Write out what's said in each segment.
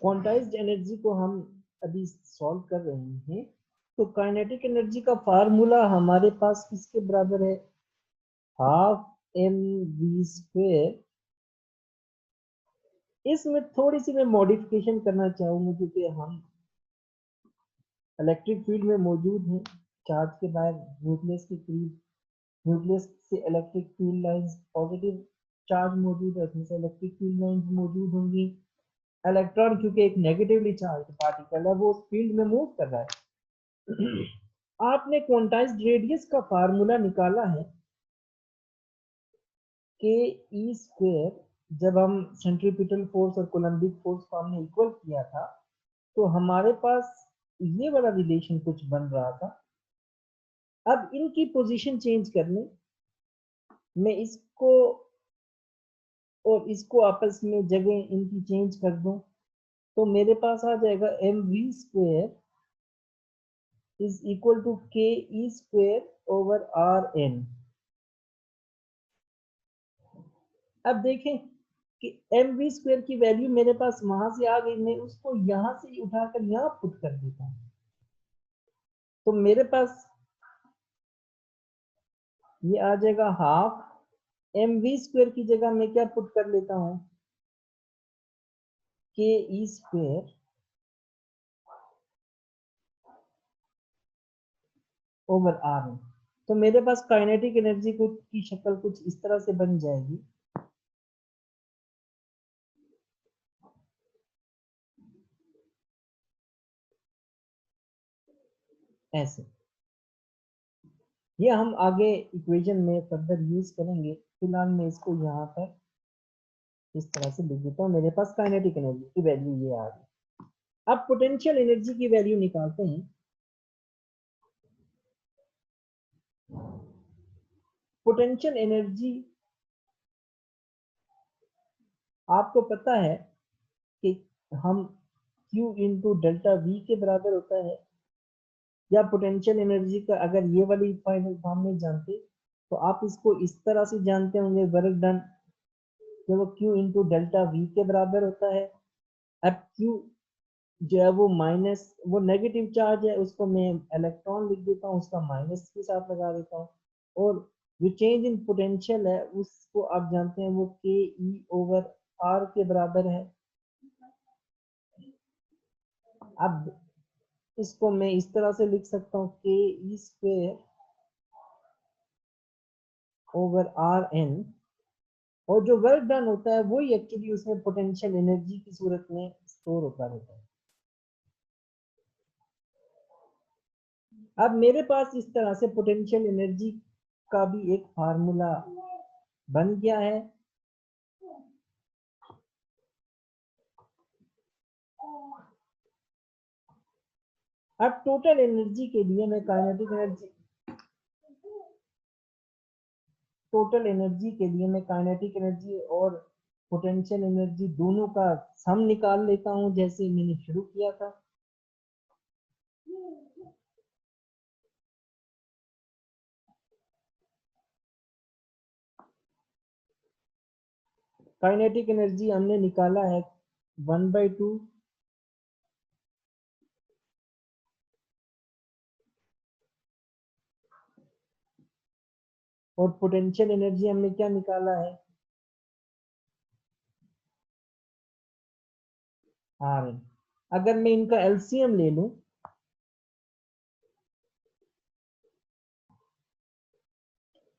Quantized energy को हम अभी सॉल्व कर रहे हैं। तो काइनेटिक एनर्जी का फार्मूला हमारे पास किसके बराबर है, हाफ mv²। इसमें थोड़ी सी मैं मॉडिफिकेशन करना चाहूंगा क्योंकि हम इलेक्ट्रिक फील्ड में मौजूद हैं, चार्ज के बाहर न्यूक्लियस के करीब, न्यूक्लियस से electric field lines positive charge मौजूद है, उसमें से इलेक्ट्रिक फील्ड लाइंस मौजूद होंगी। इलेक्ट्रॉन क्योंकि एक नेगेटिवली चार्ज पार्टिकल है, वो उस फील्ड में मूव कर रहा है। आपने क्वांटाइज्ड रेडियस का फार्मूला निकाला है के ई स्क्वायर, जब हम सेंट्रीपिटल फोर्स और कोलम्बिक फोर्स को हमने इक्वल किया था तो हमारे पास ये वाला रिलेशन कुछ बन रहा था। अब इनकी पोजीशन चेंज करने, मैं इसको और इसको आपस में जगह इनकी चेंज कर दूं तो मेरे पास आ जाएगा mv² इज इक्वल टू के e square over are N. अब देखें कि mv² की वैल्यू मेरे पास वहां से आ गई, मैं उसको यहां से उठाकर यहां पुट कर देता हूं तो मेरे पास ये आ जाएगा हाफ mv² की जगह मैं क्या पुट कर लेता हूं, के e square over are N. तो मेरे पास काइनेटिक एनर्जी की शक्ल कुछ इस तरह से बन जाएगी। ऐसे ये हम आगे इक्वेशन में फर्दर यूज करेंगे, फिलहाल मैं इसको यहाँ पर इस तरह से लिख देता हूँ। मेरे पास काइनेटिक एनर्जी की वैल्यू ये आ गई। अब पोटेंशियल एनर्जी की वैल्यू निकालते हैं। पोटेंशियल एनर्जी आपको पता है कि हम Q इंटू डेल्टा V के बराबर होता है, या पोटेंशियल एनर्जी का अगर ये वाली फाइनल फॉर्म में जानते तो आप इसको इस तरह से जानते होंगे, वर्क डन जो वो Q इंटू डेल्टा V के बराबर होता है। अब Q जो है वो माइनस, वो नेगेटिव चार्ज है, उसको मैं इलेक्ट्रॉन लिख देता हूँ, उसका माइनस के साथ लगा देता हूँ। और जो चेंज इन पोटेंशियल है उसको आप जानते हैं वो के ई ओवर आर के बराबर है। अब इसको मैं इस तरह से लिख सकता हूँ के e square over are N, और जो वर्क डन होता है वही एक्चुअली उसमें पोटेंशियल एनर्जी की सूरत में स्टोर होता रहता है। अब मेरे पास इस तरह से पोटेंशियल एनर्जी का भी एक फार्मूला बन गया है। अब टोटल एनर्जी के लिए मैं काइनेटिक एनर्जी, टोटल एनर्जी के लिए मैं काइनेटिक एनर्जी और पोटेंशियल एनर्जी दोनों का सम निकाल लेता हूं जैसे मैंने शुरू किया था। काइनेटिक एनर्जी हमने निकाला है 1/2 और पोटेंशियल एनर्जी हमने क्या निकाला है, आर एन। अगर मैं इनका एलसीएम ले लूं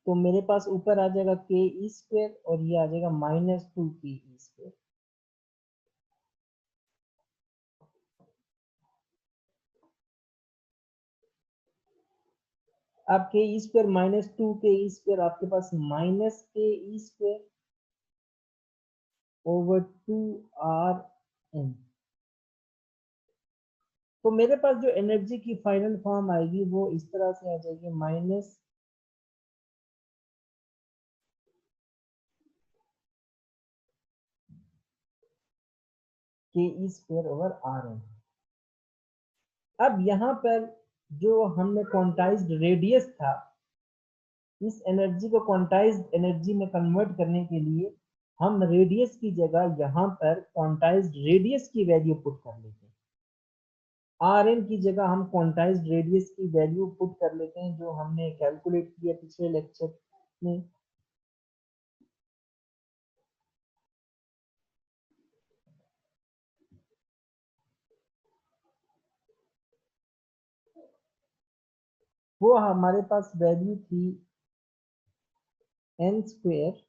तो मेरे पास ऊपर आ जाएगा के ई स्क्वायर और ये आ जाएगा -2 के ई स्क्वायर। अब के ई स्क्वायर -2 के ई स्क्वायर आपके पास माइनस के e square over 2r n। तो मेरे पास जो एनर्जी की फाइनल फॉर्म आएगी वो इस तरह से आ जाएगी, माइनस के e square over are N. अब यहाँ पर जो हमने क्वांटाइज्ड रेडियस था, इस एनर्जी को क्वांटाइज्ड एनर्जी में कन्वर्ट करने के लिए हम रेडियस की जगह यहाँ पर क्वांटाइज्ड रेडियस की वैल्यू पुट कर लेते हैं। आर एन की जगह हम क्वांटाइज्ड रेडियस की वैल्यू पुट कर लेते हैं, जो हमने कैलकुलेट किया पिछले लेक्चर में। वो हमारे पास वैल्यू थी n square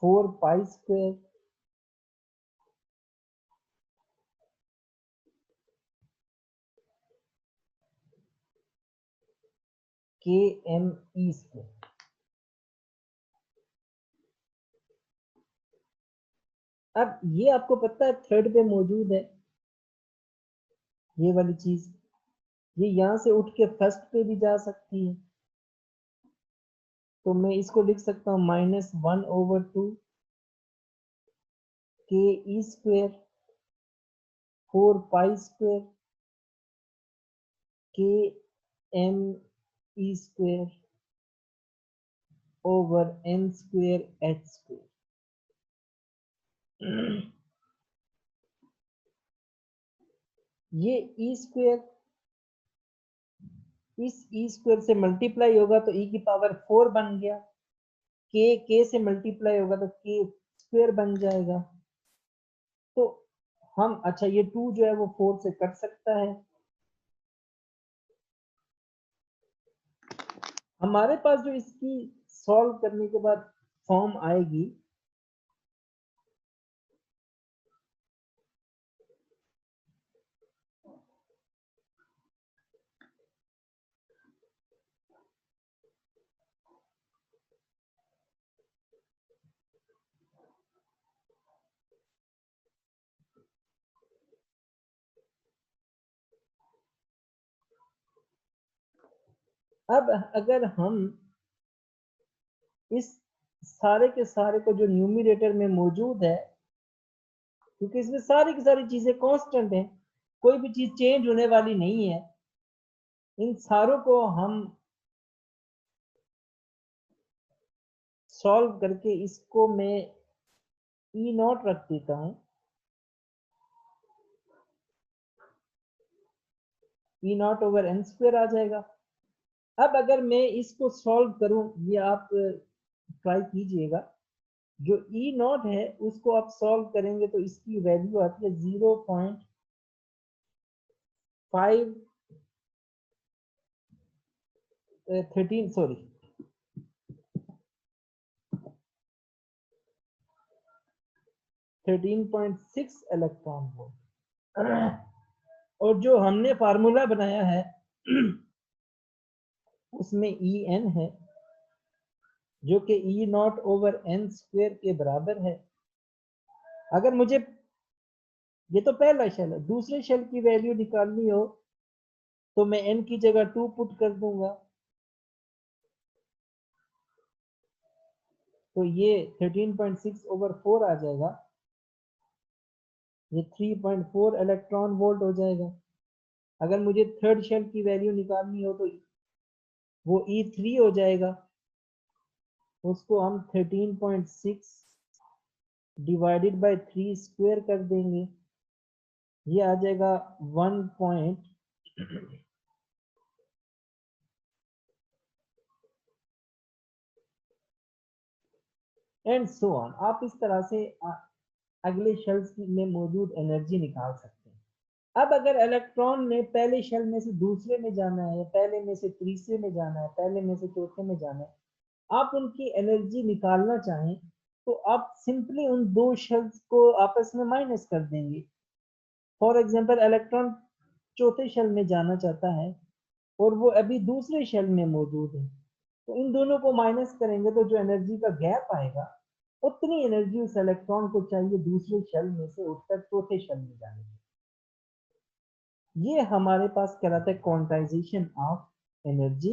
four pi square के एम ई स्क्वायर। अब ये आपको पता है थर्ड पे मौजूद है ये वाली चीज, ये यहाँ से उठ के फर्स्ट पे भी जा सकती है, तो मैं इसको लिख सकता हूँ -1/2 के ई स्क्वायर 4 पाई स्क्वायर के m e square over n square h square. ये ई स्क्वायर इस ई स्क्वायर से मल्टीप्लाई होगा तो e की पावर 4 बन गया, के से मल्टीप्लाई होगा तो के स्क्वायर बन जाएगा। तो हम अच्छा ये 2 जो है वो 4 से कट सकता है। हमारे पास जो इसकी सॉल्व करने के बाद फॉर्म आएगी, अब अगर हम इस सारे के सारे को जो न्यूमरेटर में मौजूद है, क्योंकि इसमें सारी की सारी चीजें कांस्टेंट हैं, कोई भी चीज चेंज होने वाली नहीं है, इन सारों को हम सॉल्व करके इसको मैं ई नॉट रख देता हूं, ई नॉट ओवर एन स्क्वायर आ जाएगा। अब अगर मैं इसको सॉल्व करूं, ये आप ट्राई कीजिएगा, जो ई नॉट है उसको आप सॉल्व करेंगे तो इसकी वैल्यू आती है 0.513 सॉरी 13.6 इलेक्ट्रॉन वोल्ट। और जो हमने फार्मूला बनाया है उसमें ई एन है, जो कि ई नॉट ओवर एन स्क्वायर के बराबर है। अगर मुझे, ये तो पहला शेल है, दूसरे शेल की वैल्यू निकालनी हो तो मैं n की जगह 2 पुट कर दूंगा, तो ये 13.6 ओवर 4 आ जाएगा, ये 3.4 इलेक्ट्रॉन वोल्ट हो जाएगा। अगर मुझे थर्ड शेल की वैल्यू निकालनी हो तो वो E3 हो जाएगा, उसको हम 13.6 डिवाइडेड बाय 3 स्क्वायर कर देंगे, ये आ जाएगा 1. And so on. आप इस तरह से अगले शेल्स में मौजूद एनर्जी निकाल सकते हैं। अब अगर इलेक्ट्रॉन ने पहले शेल में से दूसरे में जाना है, या पहले में से तीसरे में जाना है, पहले में से चौथे में जाना है, आप उनकी एनर्जी निकालना चाहें तो आप सिंपली उन दो शेल्स को आपस में माइनस कर देंगे। फॉर एग्जांपल इलेक्ट्रॉन चौथे शेल में जाना चाहता है और वो अभी दूसरे शेल में मौजूद है, तो इन दोनों को माइनस करेंगे तो जो एनर्जी का गैप आएगा उतनी एनर्जी उस इलेक्ट्रॉन को चाहिए दूसरे शेल में से उठकर चौथे शेल में जाने के। ये हमारे पास कहलाता है क्वांटाइजेशन ऑफ एनर्जी।